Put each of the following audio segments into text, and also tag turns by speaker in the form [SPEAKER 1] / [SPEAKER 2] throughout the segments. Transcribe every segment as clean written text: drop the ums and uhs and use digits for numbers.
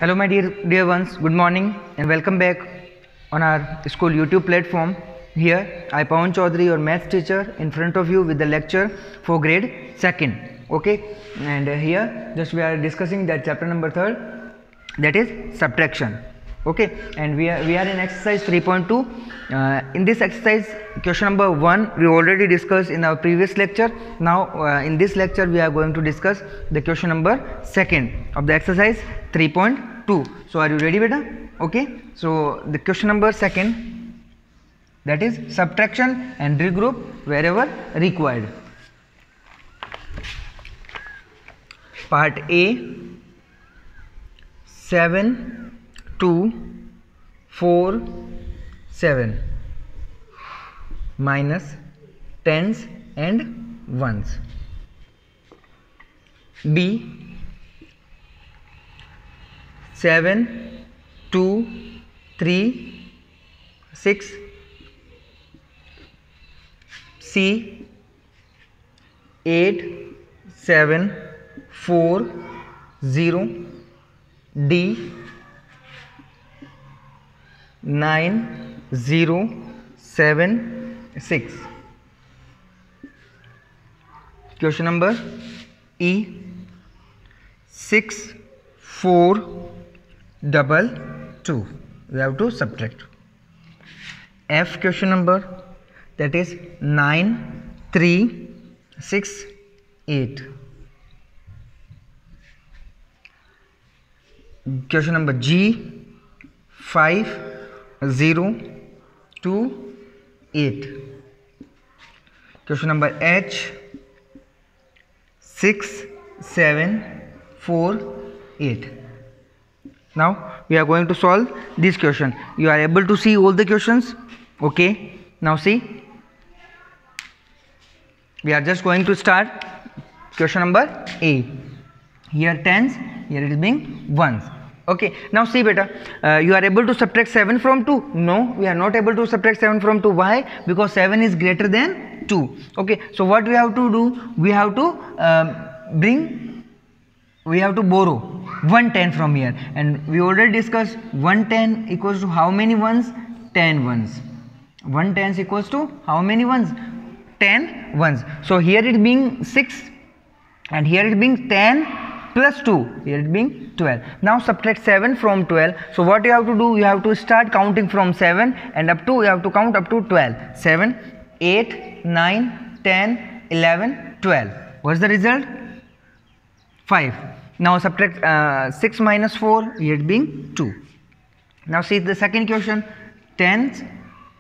[SPEAKER 1] Hello my dear ones, good morning and welcome back on our school YouTube platform. Here I Pawan Chaudhary, your maths teacher, in front of you with the lecture for grade 2nd. Okay, and here just we are discussing that chapter number 3rd, that is subtraction. Okay, and we are in exercise 3.2. In this exercise, question number 1 we already discussed in our previous lecture. Now in this lecture we are going to discuss the question number 2nd of the exercise 3.2. So are you ready, beta? Okay, so the question number 2nd, that is subtraction and regroup wherever required. Part A, 7 2 4 7 minus tens and ones. B, 7 2 3 6. C, 8 7 4 0. D, 9 0 7 6. Question number E, 6 4 2 2. We have to subtract. F question number, that is 9 3 6 8. Question number G, 5 0 2 8. Question number H, 6 7 4 8. Now we are going to solve this question. You are able to see all the questions. Okay, now see, we are just going to start question number A. Here tens, here it is being ones. Okay, now see beta, you are able to subtract 7 from 2. No, we are not able to subtract 7 from 2. Why? Because 7 is greater than 2. Okay, so what we have to do, we have to borrow 110 from here, and we already discussed 110 equals to how many ones? 10 ones. 110 equals to how many ones? 10 ones. So here it being 6 and here it being 10 plus 2, here it being 12. Now subtract 7 from 12. So what you have to do, you have to start counting from 7 and up to, you have to count up to 12. 7 8 9 10 11 12. What's the result? 5. Now subtract 6 minus 4, here it being 2. Now see the second question, tens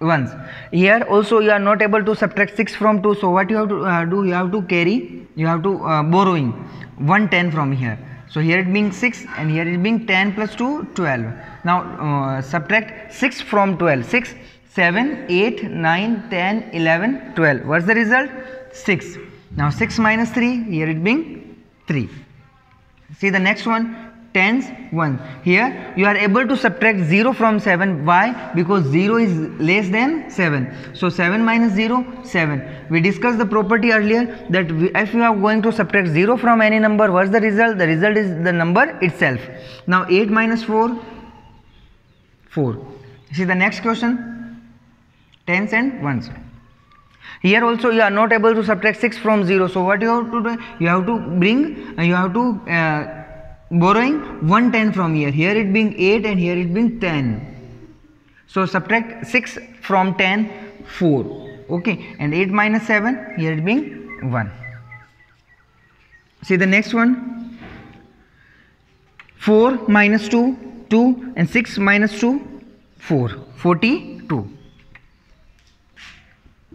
[SPEAKER 1] ones. Here also you are not able to subtract 6 from 2. So what you have to do, you have to carry, you have to borrowing 110 from here. So here it being 6 and here it being 10 plus 2 12. Now subtract 6 from 12. 6 7 8 9 10 11 12. What's the result? 6. Now 6 minus 3, here it being 3. See the next one, tens 1. Here you are able to subtract 0 from 7. Why? Because 0 is less than 7. So 7 minus 0, 7. We discussed the property earlier that if you are going to subtract 0 from any number, what's the result? The result is the number itself. Now 8 minus 4, 4. See the next question, tens and ones. Here also you are not able to subtract 6 from 0. So what you have to do? You have to bring, borrowing 110 from here. Here it being 8 and here it being 10. So subtract 6 from 10, 4. Okay, and 8 minus 7, here it being 1. See the next one, 4 minus 2, 2, and 6 minus 2, 4. 42.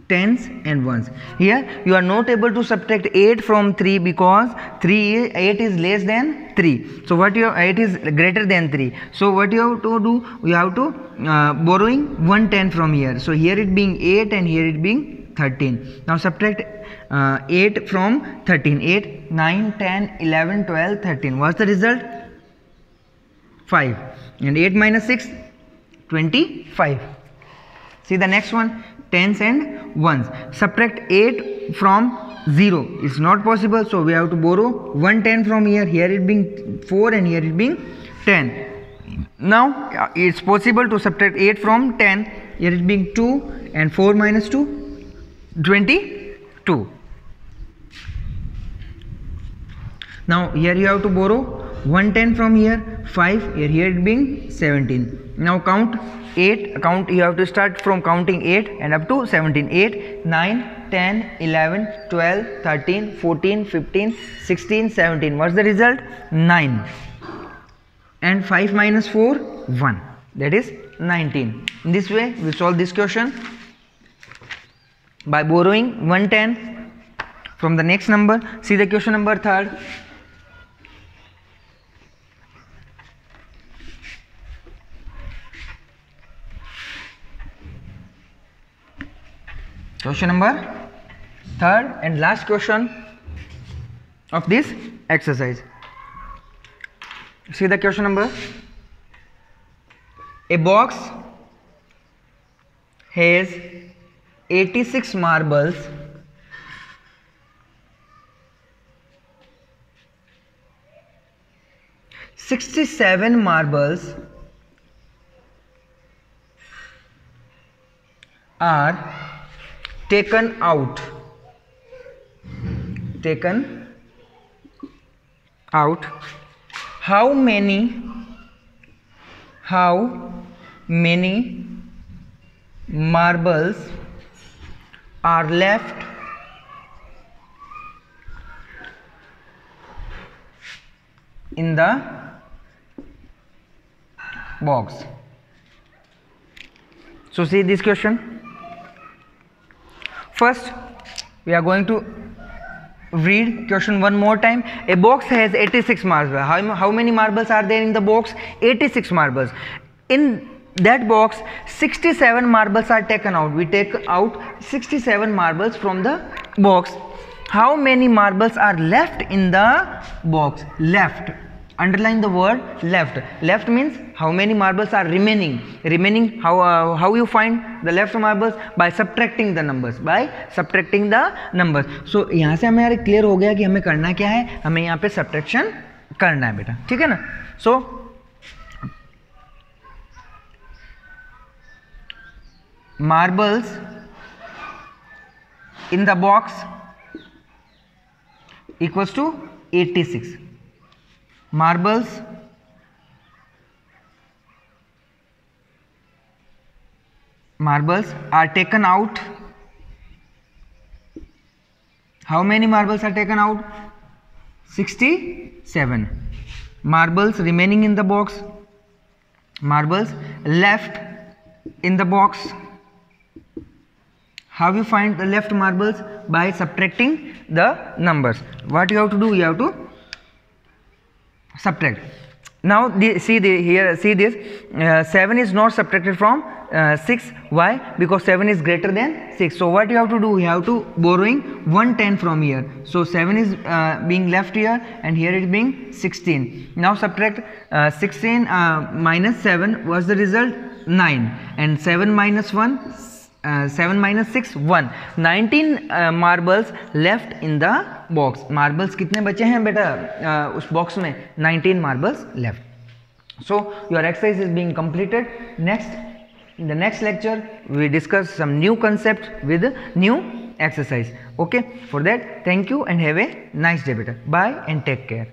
[SPEAKER 1] Tens and ones. Here you are not able to subtract 8 from 3 because 8 is less than 3. So what 8 is greater than 3. So what you have to do, you have to borrowing 110 from here. So here it being 8 and here it being 13. Now subtract 8 from 13. 8 9 10 11 12 13. What's the result? 5. And 8 minus 6, 25. See the next one, tens and ones. Subtract 8 from 0 is not possible, so we have to borrow 110 from here. Here it being 4 and here it being 10. Now it's possible to subtract 8 from 10. Here it being 2 and 4 minus 2, 22. Now here you have to borrow 110 from here, 5 here it being 17. Now count 8, you have to start from counting 8 and up to 17. 8, 9, 10, 11, 12, 13, 14, 15, 16, 17. What's the result? 9. And 5 minus 4, 1. That is 19. In this way we solve this question by borrowing 110 from the next number. See the question number 3rd. Question number 3rd and last question of this exercise. See the question number. A box has 86 marbles, 67 marbles are taken out. How many marbles are left in the box? So see this question. First we are going to read question one more time. A box has 86 marbles. How many marbles are there in the box? 86 marbles. In that box 67 marbles are taken out. We take out 67 marbles from the box. How many marbles are left in the box? Left. Underline the word left. Left means how many marbles are remaining. How you find the left marbles? By subtracting the numbers. So यहाँ से हमें यार clear हो गया कि हमें करना क्या है. हमें यहाँ पे सब्ट्रैक्शन करना है बेटा, ठीक है ना. So marbles in the box equals to 86. Marbles are taken out. How many marbles are taken out? 67. Marbles remaining in the box. Marbles left in the box. How you find the left marbles? By subtracting the numbers. What you have to do? You have to subtract. Now see this 7 is not subtracted from 6. Why? Because 7 is greater than 6. So what you have to do? You have to borrowing 110 from here. So 7 is being left here and here it is being 16. Now subtract 16 minus 7. What's the result? 9. And 7 minus 1, 7 minus 6, 1. 19 marbles left in the box. Marbles कितने बचे हैं बेटा उस box में? 19 marbles left. So your exercise is being completed. In the next lecture we discuss some new concept with new exercise. Okay, for that thank you and have a nice day beta. Bye and take care.